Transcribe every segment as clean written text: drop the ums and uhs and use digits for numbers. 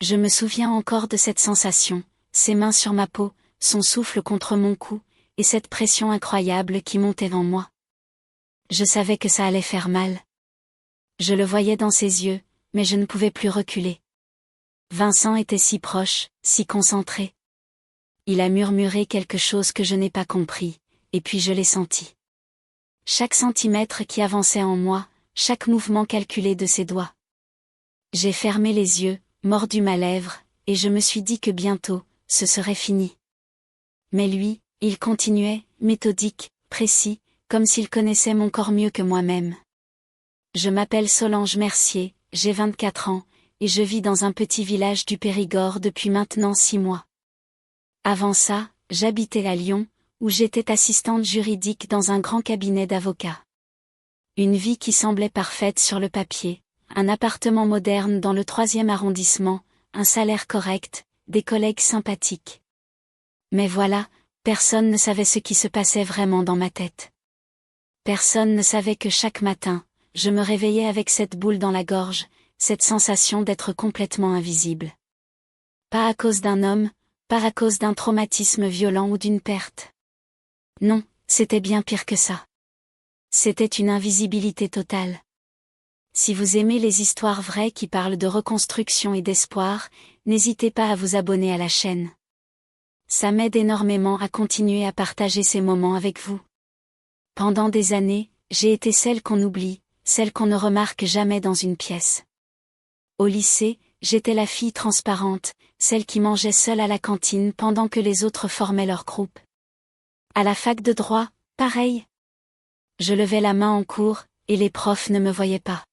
Je me souviens encore de cette sensation, ses mains sur ma peau, son souffle contre mon cou, et cette pression incroyable qui montait en moi. Je savais que ça allait faire mal. Je le voyais dans ses yeux, mais je ne pouvais plus reculer. Vincent était si proche, si concentré. Il a murmuré quelque chose que je n'ai pas compris, et puis je l'ai senti. Chaque centimètre qui avançait en moi, chaque mouvement calculé de ses doigts. J'ai fermé les yeux, mordu ma lèvre, et je me suis dit que bientôt, ce serait fini. Mais lui, il continuait, méthodique, précis, comme s'il connaissait mon corps mieux que moi-même. Je m'appelle Solange Mercier, j'ai 24 ans, et je vis dans un petit village du Périgord depuis maintenant 6 mois. Avant ça, j'habitais à Lyon, où j'étais assistante juridique dans un grand cabinet d'avocats. Une vie qui semblait parfaite sur le papier, un appartement moderne dans le 3e arrondissement, un salaire correct, des collègues sympathiques. Mais voilà, personne ne savait ce qui se passait vraiment dans ma tête. Personne ne savait que chaque matin, je me réveillais avec cette boule dans la gorge, cette sensation d'être complètement invisible. Pas à cause d'un homme, pas à cause d'un traumatisme violent ou d'une perte. Non, c'était bien pire que ça. C'était une invisibilité totale. Si vous aimez les histoires vraies qui parlent de reconstruction et d'espoir, n'hésitez pas à vous abonner à la chaîne. Ça m'aide énormément à continuer à partager ces moments avec vous. Pendant des années, j'ai été celle qu'on oublie, celle qu'on ne remarque jamais dans une pièce. Au lycée, j'étais la fille transparente, celle qui mangeait seule à la cantine pendant que les autres formaient leur groupe. À la fac de droit, pareil. Je levais la main en cours, et les profs ne me voyaient pas.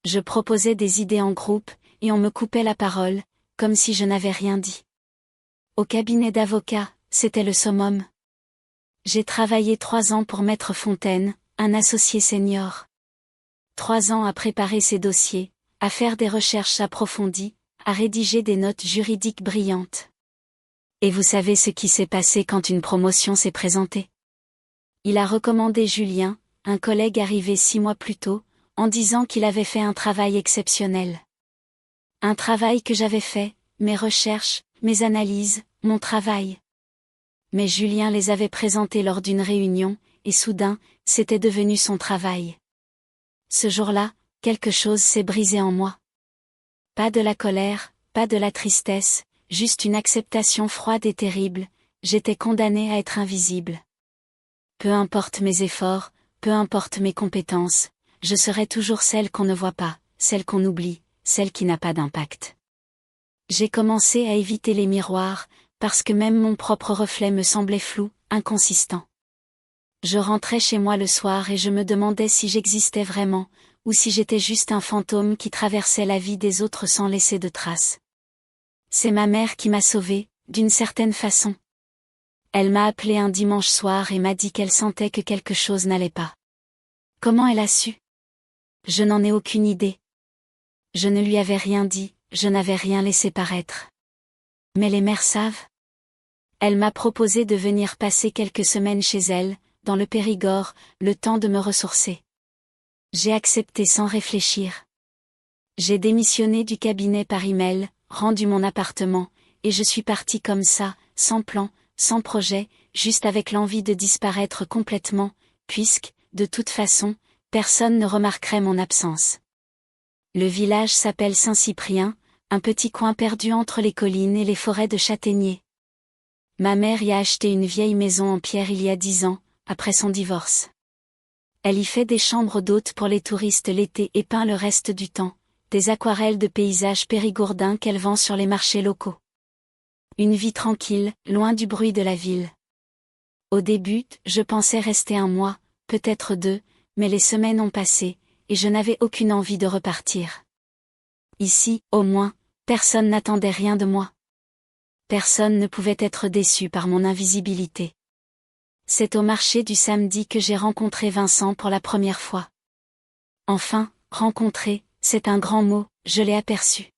Je proposais des idées en groupe, et on me coupait la parole, comme si je n'avais rien dit. Au cabinet d'avocat, c'était le summum. J'ai travaillé 3 ans pour Maître Fontaine, un associé senior. 3 ans à préparer ses dossiers, à faire des recherches approfondies, à rédiger des notes juridiques brillantes. Et vous savez ce qui s'est passé quand une promotion s'est présentée? Il a recommandé Julien, un collègue arrivé 6 mois plus tôt, en disant qu'il avait fait un travail exceptionnel. Un travail que j'avais fait, mes recherches, mes analyses, mon travail. Mais Julien les avait présentés lors d'une réunion, et soudain, c'était devenu son travail. Ce jour-là, quelque chose s'est brisé en moi. Pas de la colère, pas de la tristesse, juste une acceptation froide et terrible, j'étais condamnée à être invisible. Peu importe mes efforts, peu importe mes compétences, je serai toujours celle qu'on ne voit pas, celle qu'on oublie, celle qui n'a pas d'impact. J'ai commencé à éviter les miroirs, parce que même mon propre reflet me semblait flou, inconsistant. Je rentrais chez moi le soir et je me demandais si j'existais vraiment, ou si j'étais juste un fantôme qui traversait la vie des autres sans laisser de traces. C'est ma mère qui m'a sauvée, d'une certaine façon. Elle m'a appelé un dimanche soir et m'a dit qu'elle sentait que quelque chose n'allait pas. Comment elle a su? Je n'en ai aucune idée. Je ne lui avais rien dit, je n'avais rien laissé paraître. Mais les mères savent. Elle m'a proposé de venir passer quelques semaines chez elle, dans le Périgord, le temps de me ressourcer. J'ai accepté sans réfléchir. J'ai démissionné du cabinet par email, rendu mon appartement, et je suis partie comme ça, sans plan, sans projet, juste avec l'envie de disparaître complètement, puisque, de toute façon, personne ne remarquerait mon absence. Le village s'appelle Saint-Cyprien, un petit coin perdu entre les collines et les forêts de châtaigniers. Ma mère y a acheté une vieille maison en pierre il y a 10 ans, après son divorce. Elle y fait des chambres d'hôtes pour les touristes l'été et peint le reste du temps, des aquarelles de paysages périgourdins qu'elle vend sur les marchés locaux. Une vie tranquille, loin du bruit de la ville. Au début, je pensais rester 1 mois, peut-être 2, mais les semaines ont passé, et je n'avais aucune envie de repartir. Ici, au moins, personne n'attendait rien de moi. Personne ne pouvait être déçu par mon invisibilité. C'est au marché du samedi que j'ai rencontré Vincent pour la première fois. Enfin, rencontrer, c'est un grand mot, je l'ai aperçu.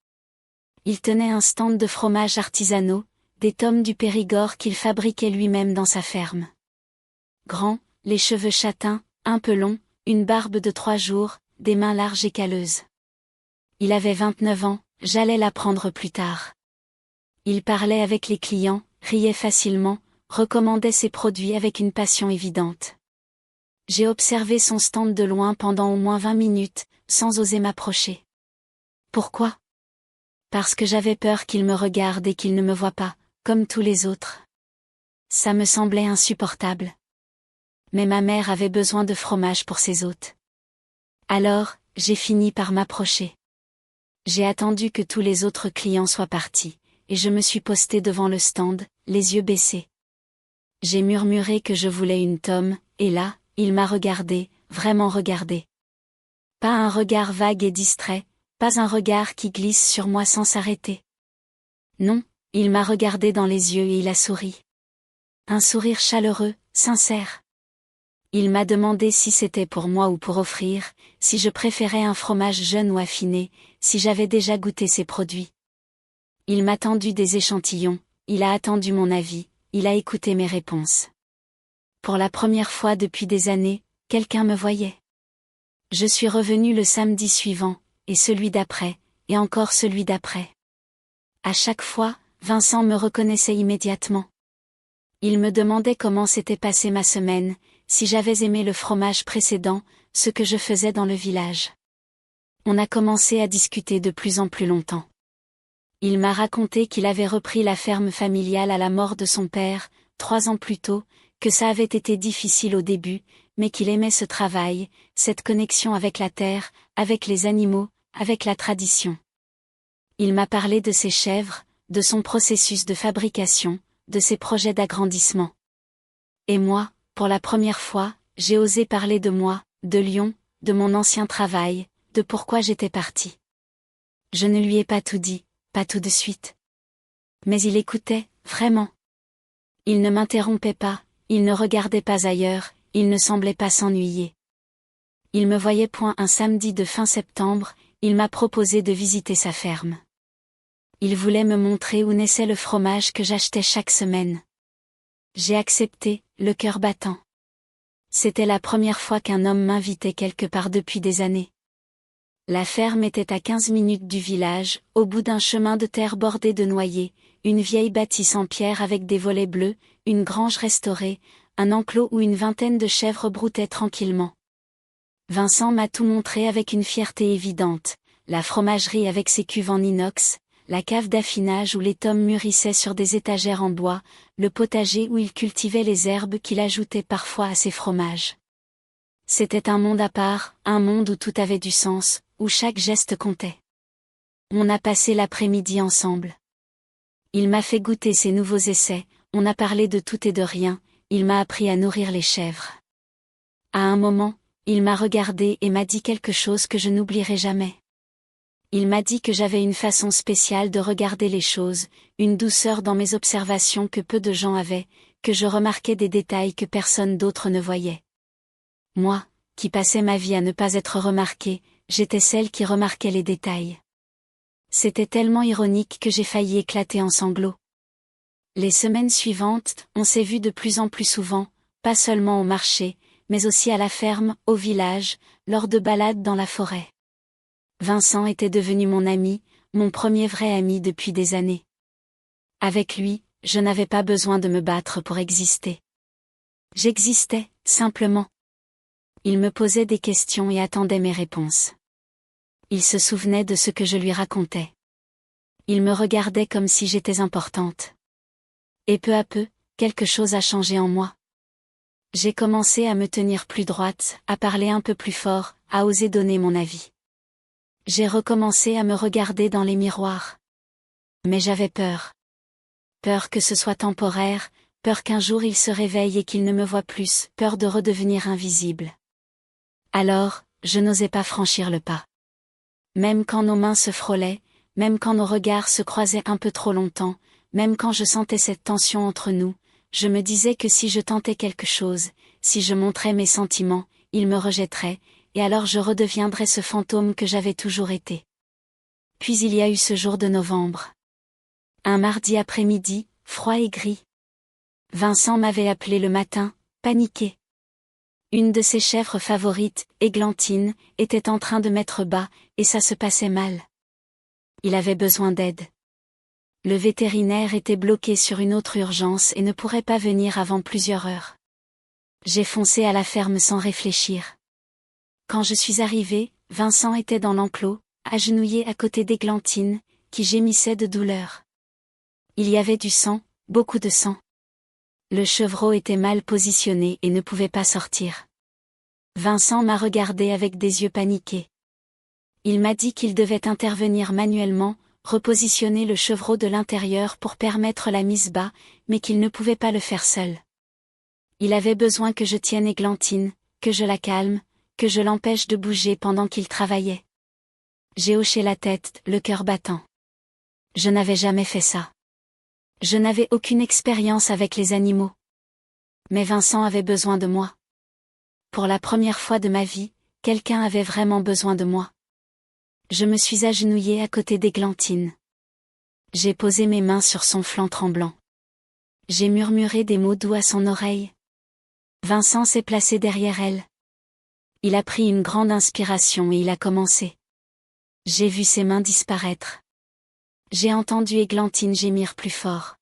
Il tenait un stand de fromages artisanaux, des tomes du Périgord qu'il fabriquait lui-même dans sa ferme. Grand, les cheveux châtains, un peu longs, une barbe de 3 jours, des mains larges et calleuses. Il avait 29 ans, j'allais l'apprendre plus tard. Il parlait avec les clients, riait facilement, recommandait ses produits avec une passion évidente. J'ai observé son stand de loin pendant au moins 20 minutes, sans oser m'approcher. Pourquoi? Parce que j'avais peur qu'il me regarde et qu'il ne me voie pas, comme tous les autres. Ça me semblait insupportable. Mais ma mère avait besoin de fromage pour ses hôtes. Alors, j'ai fini par m'approcher. J'ai attendu que tous les autres clients soient partis, et je me suis postée devant le stand, les yeux baissés. J'ai murmuré que je voulais une tome, et là, il m'a regardé, vraiment regardé. Pas un regard vague et distrait, pas un regard qui glisse sur moi sans s'arrêter. Non, il m'a regardé dans les yeux et il a souri. Un sourire chaleureux, sincère. Il m'a demandé si c'était pour moi ou pour offrir, si je préférais un fromage jeune ou affiné, si j'avais déjà goûté ses produits. Il m'a tendu des échantillons, il a attendu mon avis, il a écouté mes réponses. Pour la première fois depuis des années, quelqu'un me voyait. Je suis revenue le samedi suivant, et celui d'après, et encore celui d'après. À chaque fois, Vincent me reconnaissait immédiatement. Il me demandait comment s'était passée ma semaine, si j'avais aimé le fromage précédent, ce que je faisais dans le village. On a commencé à discuter de plus en plus longtemps. Il m'a raconté qu'il avait repris la ferme familiale à la mort de son père, 3 ans plus tôt, que ça avait été difficile au début, mais qu'il aimait ce travail, cette connexion avec la terre, avec les animaux, avec la tradition. Il m'a parlé de ses chèvres, de son processus de fabrication, de ses projets d'agrandissement. Et moi, pour la première fois, j'ai osé parler de moi, de Lyon, de mon ancien travail, de pourquoi j'étais partie. Je ne lui ai pas tout dit, pas tout de suite. Mais il écoutait, vraiment. Il ne m'interrompait pas, il ne regardait pas ailleurs, il ne semblait pas s'ennuyer. Il me voyait point un samedi de fin septembre, il m'a proposé de visiter sa ferme. Il voulait me montrer où naissait le fromage que j'achetais chaque semaine. J'ai accepté, le cœur battant. C'était la première fois qu'un homme m'invitait quelque part depuis des années. La ferme était à 15 minutes du village, au bout d'un chemin de terre bordé de noyers, une vieille bâtisse en pierre avec des volets bleus, une grange restaurée, un enclos où une vingtaine de chèvres broutaient tranquillement. Vincent m'a tout montré avec une fierté évidente, la fromagerie avec ses cuves en inox, la cave d'affinage où les tomes mûrissaient sur des étagères en bois, le potager où il cultivait les herbes qu'il ajoutait parfois à ses fromages. C'était un monde à part, un monde où tout avait du sens, où chaque geste comptait. On a passé l'après-midi ensemble. Il m'a fait goûter ses nouveaux essais, on a parlé de tout et de rien, il m'a appris à nourrir les chèvres. À un moment, il m'a regardé et m'a dit quelque chose que je n'oublierai jamais. Il m'a dit que j'avais une façon spéciale de regarder les choses, une douceur dans mes observations que peu de gens avaient, que je remarquais des détails que personne d'autre ne voyait. Moi, qui passais ma vie à ne pas être remarquée, j'étais celle qui remarquait les détails. C'était tellement ironique que j'ai failli éclater en sanglots. Les semaines suivantes, on s'est vu de plus en plus souvent, pas seulement au marché, mais aussi à la ferme, au village, lors de balades dans la forêt. Vincent était devenu mon ami, mon premier vrai ami depuis des années. Avec lui, je n'avais pas besoin de me battre pour exister. J'existais, simplement. Il me posait des questions et attendait mes réponses. Il se souvenait de ce que je lui racontais. Il me regardait comme si j'étais importante. Et peu à peu, quelque chose a changé en moi. J'ai commencé à me tenir plus droite, à parler un peu plus fort, à oser donner mon avis. J'ai recommencé à me regarder dans les miroirs. Mais j'avais peur. Peur que ce soit temporaire, peur qu'un jour il se réveille et qu'il ne me voie plus, peur de redevenir invisible. Alors, je n'osais pas franchir le pas. Même quand nos mains se frôlaient, même quand nos regards se croisaient un peu trop longtemps, même quand je sentais cette tension entre nous, je me disais que si je tentais quelque chose, si je montrais mes sentiments, il me rejetterait, et alors je redeviendrais ce fantôme que j'avais toujours été. Puis il y a eu ce jour de novembre. Un mardi après-midi, froid et gris. Vincent m'avait appelé le matin, paniqué. Une de ses chèvres favorites, Églantine, était en train de mettre bas, et ça se passait mal. Il avait besoin d'aide. Le vétérinaire était bloqué sur une autre urgence et ne pourrait pas venir avant plusieurs heures. J'ai foncé à la ferme sans réfléchir. Quand je suis arrivée, Vincent était dans l'enclos, agenouillé à côté d'Églantine, qui gémissait de douleur. Il y avait du sang, beaucoup de sang. Le chevreau était mal positionné et ne pouvait pas sortir. Vincent m'a regardé avec des yeux paniqués. Il m'a dit qu'il devait intervenir manuellement, repositionner le chevreau de l'intérieur pour permettre la mise bas, mais qu'il ne pouvait pas le faire seul. Il avait besoin que je tienne Églantine, que je la calme, que je l'empêche de bouger pendant qu'il travaillait. J'ai hoché la tête, le cœur battant. Je n'avais jamais fait ça. Je n'avais aucune expérience avec les animaux. Mais Vincent avait besoin de moi. Pour la première fois de ma vie, quelqu'un avait vraiment besoin de moi. Je me suis agenouillée à côté d'Églantine. J'ai posé mes mains sur son flanc tremblant. J'ai murmuré des mots doux à son oreille. Vincent s'est placé derrière elle. Il a pris une grande inspiration et il a commencé. J'ai vu ses mains disparaître. J'ai entendu Églantine gémir plus fort.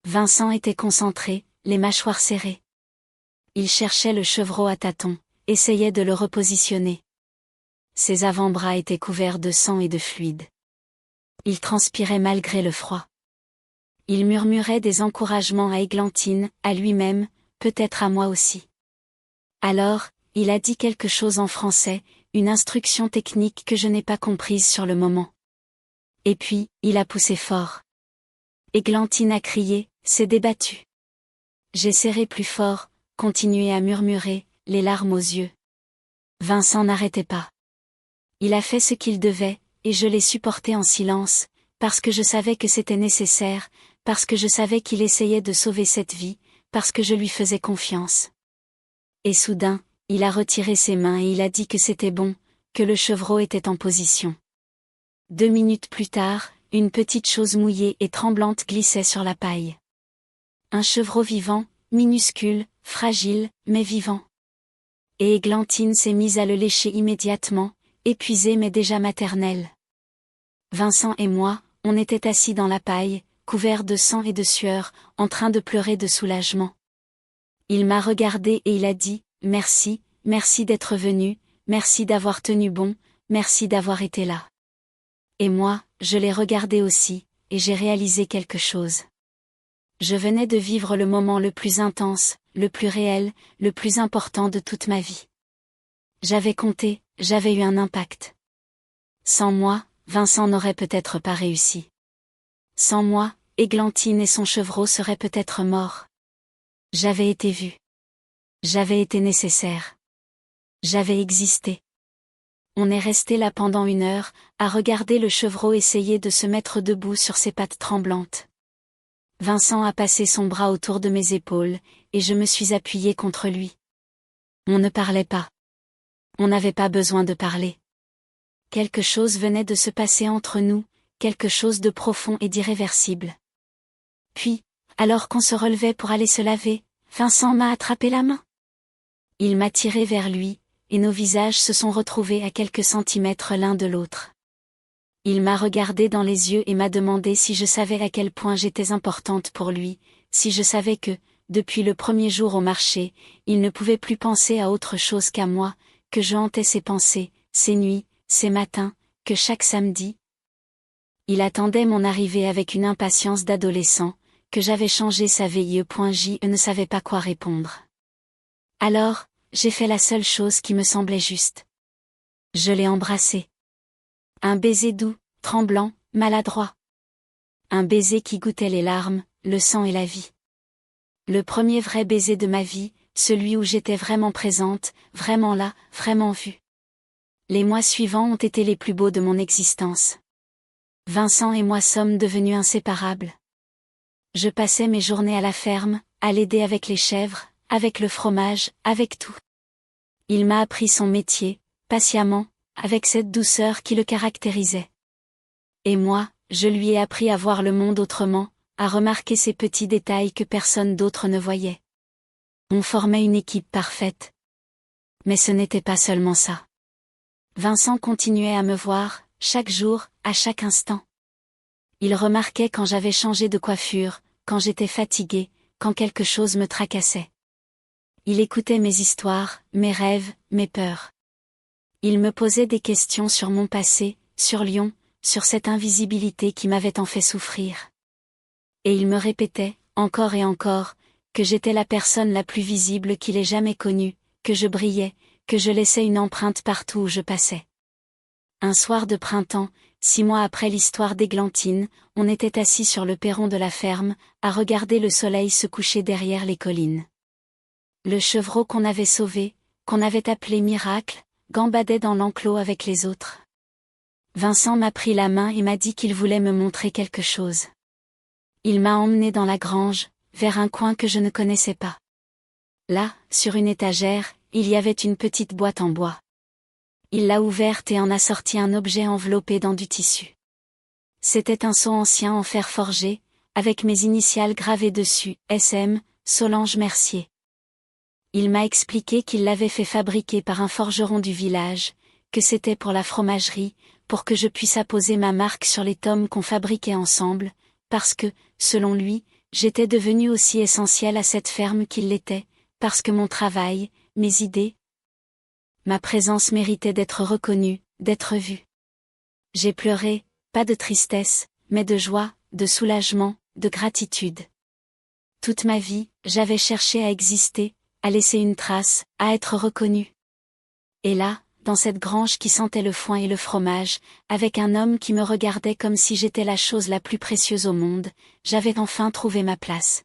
Vincent était concentré, les mâchoires serrées. Il cherchait le chevreau à tâtons, essayait de le repositionner. Ses avant-bras étaient couverts de sang et de fluide. Il transpirait malgré le froid. Il murmurait des encouragements à Églantine, à lui-même, peut-être à moi aussi. Alors, il a dit quelque chose en français, une instruction technique que je n'ai pas comprise sur le moment. Et puis, il a poussé fort. Églantine a crié, s'est débattue. J'ai serré plus fort, continué à murmurer, les larmes aux yeux. Vincent n'arrêtait pas. Il a fait ce qu'il devait, et je l'ai supporté en silence, parce que je savais que c'était nécessaire, parce que je savais qu'il essayait de sauver cette vie, parce que je lui faisais confiance. Et soudain, il a retiré ses mains et il a dit que c'était bon, que le chevreau était en position. 2 minutes plus tard, une petite chose mouillée et tremblante glissait sur la paille. Un chevreau vivant, minuscule, fragile, mais vivant. Et Églantine s'est mise à le lécher immédiatement, épuisée mais déjà maternelle. Vincent et moi, on était assis dans la paille, couverts de sang et de sueur, en train de pleurer de soulagement. Il m'a regardé et il a dit, « Merci, merci d'être venu, merci d'avoir tenu bon, merci d'avoir été là. » Et moi, je l'ai regardé aussi, et j'ai réalisé quelque chose. Je venais de vivre le moment le plus intense, le plus réel, le plus important de toute ma vie. J'avais compté, j'avais eu un impact. Sans moi, Vincent n'aurait peut-être pas réussi. Sans moi, Églantine et son chevreau seraient peut-être morts. J'avais été vue. J'avais été nécessaire. J'avais existé. On est resté là pendant 1 heure, à regarder le chevreau essayer de se mettre debout sur ses pattes tremblantes. Vincent a passé son bras autour de mes épaules, et je me suis appuyée contre lui. On ne parlait pas. On n'avait pas besoin de parler. Quelque chose venait de se passer entre nous, quelque chose de profond et d'irréversible. Puis, alors qu'on se relevait pour aller se laver, Vincent m'a attrapé la main. Il m'a tiré vers lui, et nos visages se sont retrouvés à quelques centimètres l'un de l'autre. Il m'a regardé dans les yeux et m'a demandé si je savais à quel point j'étais importante pour lui, si je savais que, depuis le premier jour au marché, il ne pouvait plus penser à autre chose qu'à moi, que je hantais ses pensées, ses nuits, ses matins, que chaque samedi. Il attendait mon arrivée avec une impatience d'adolescent, que j'avais changé sa VIE.J et ne savait pas quoi répondre. Alors, j'ai fait la seule chose qui me semblait juste. Je l'ai embrassé. Un baiser doux, tremblant, maladroit. Un baiser qui goûtait les larmes, le sang et la vie. Le premier vrai baiser de ma vie, celui où j'étais vraiment présente, vraiment là, vraiment vue. Les mois suivants ont été les plus beaux de mon existence. Vincent et moi sommes devenus inséparables. Je passais mes journées à la ferme, à l'aider avec les chèvres, avec le fromage, avec tout. Il m'a appris son métier, patiemment, avec cette douceur qui le caractérisait. Et moi, je lui ai appris à voir le monde autrement, à remarquer ces petits détails que personne d'autre ne voyait. On formait une équipe parfaite. Mais ce n'était pas seulement ça. Vincent continuait à me voir, chaque jour, à chaque instant. Il remarquait quand j'avais changé de coiffure, quand j'étais fatiguée, quand quelque chose me tracassait. Il écoutait mes histoires, mes rêves, mes peurs. Il me posait des questions sur mon passé, sur Lyon, sur cette invisibilité qui m'avait tant fait souffrir. Et il me répétait, encore et encore, que j'étais la personne la plus visible qu'il ait jamais connue, que je brillais, que je laissais une empreinte partout où je passais. Un soir de printemps, 6 mois après l'histoire d'Églantine, on était assis sur le perron de la ferme, à regarder le soleil se coucher derrière les collines. Le chevreau qu'on avait sauvé, qu'on avait appelé Miracle, gambadait dans l'enclos avec les autres. Vincent m'a pris la main et m'a dit qu'il voulait me montrer quelque chose. Il m'a emmené dans la grange, vers un coin que je ne connaissais pas. Là, sur une étagère, il y avait une petite boîte en bois. Il l'a ouverte et en a sorti un objet enveloppé dans du tissu. C'était un seau ancien en fer forgé, avec mes initiales gravées dessus, SM, Solange Mercier. Il m'a expliqué qu'il l'avait fait fabriquer par un forgeron du village, que c'était pour la fromagerie, pour que je puisse apposer ma marque sur les tomes qu'on fabriquait ensemble, parce que, selon lui, j'étais devenue aussi essentielle à cette ferme qu'il l'était, parce que mon travail, mes idées, ma présence méritait d'être reconnue, d'être vue. J'ai pleuré, pas de tristesse, mais de joie, de soulagement, de gratitude. Toute ma vie, j'avais cherché à exister, à laisser une trace, à être reconnue. Et là, dans cette grange qui sentait le foin et le fromage, avec un homme qui me regardait comme si j'étais la chose la plus précieuse au monde, j'avais enfin trouvé ma place.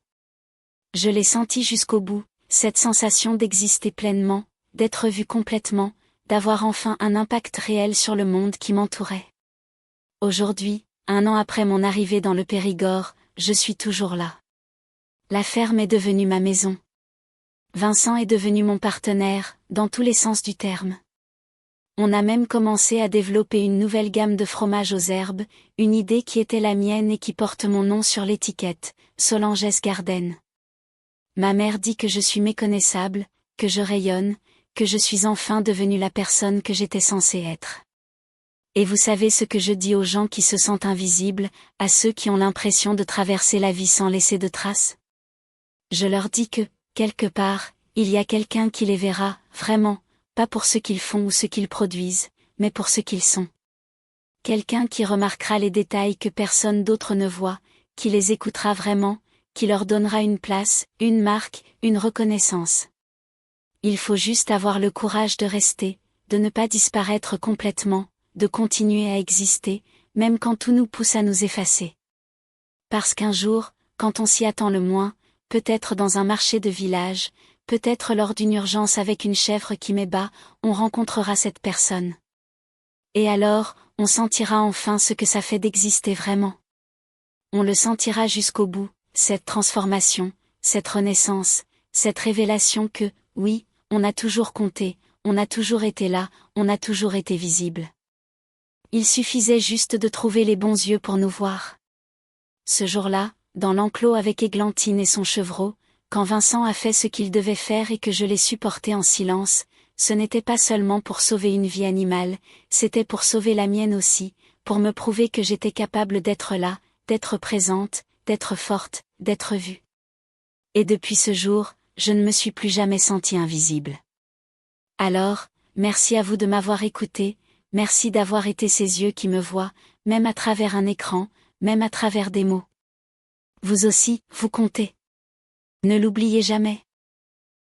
Je l'ai senti jusqu'au bout, cette sensation d'exister pleinement, d'être vue complètement, d'avoir enfin un impact réel sur le monde qui m'entourait. Aujourd'hui, 1 an après mon arrivée dans le Périgord, je suis toujours là. La ferme est devenue ma maison. Vincent est devenu mon partenaire, dans tous les sens du terme. On a même commencé à développer une nouvelle gamme de fromages aux herbes, une idée qui était la mienne et qui porte mon nom sur l'étiquette, Solange Garden. Ma mère dit que je suis méconnaissable, que je rayonne, que je suis enfin devenue la personne que j'étais censée être. Et vous savez ce que je dis aux gens qui se sentent invisibles, à ceux qui ont l'impression de traverser la vie sans laisser de traces? Je leur dis que, quelque part, il y a quelqu'un qui les verra, vraiment, pas pour ce qu'ils font ou ce qu'ils produisent, mais pour ce qu'ils sont. Quelqu'un qui remarquera les détails que personne d'autre ne voit, qui les écoutera vraiment, qui leur donnera une place, une marque, une reconnaissance. Il faut juste avoir le courage de rester, de ne pas disparaître complètement, de continuer à exister, même quand tout nous pousse à nous effacer. Parce qu'un jour, quand on s'y attend le moins, peut-être dans un marché de village, peut-être lors d'une urgence avec une chèvre qui m'ébat, on rencontrera cette personne. Et alors, on sentira enfin ce que ça fait d'exister vraiment. On le sentira jusqu'au bout, cette transformation, cette renaissance, cette révélation que, oui, on a toujours compté, on a toujours été là, on a toujours été visible. Il suffisait juste de trouver les bons yeux pour nous voir. Ce jour-là, dans l'enclos avec Églantine et son chevreau, quand Vincent a fait ce qu'il devait faire et que je l'ai supporté en silence, ce n'était pas seulement pour sauver une vie animale, c'était pour sauver la mienne aussi, pour me prouver que j'étais capable d'être là, d'être présente, d'être forte, d'être vue. Et depuis ce jour, je ne me suis plus jamais sentie invisible. Alors, merci à vous de m'avoir écouté, merci d'avoir été ces yeux qui me voient, même à travers un écran, même à travers des mots. Vous aussi, vous comptez. Ne l'oubliez jamais.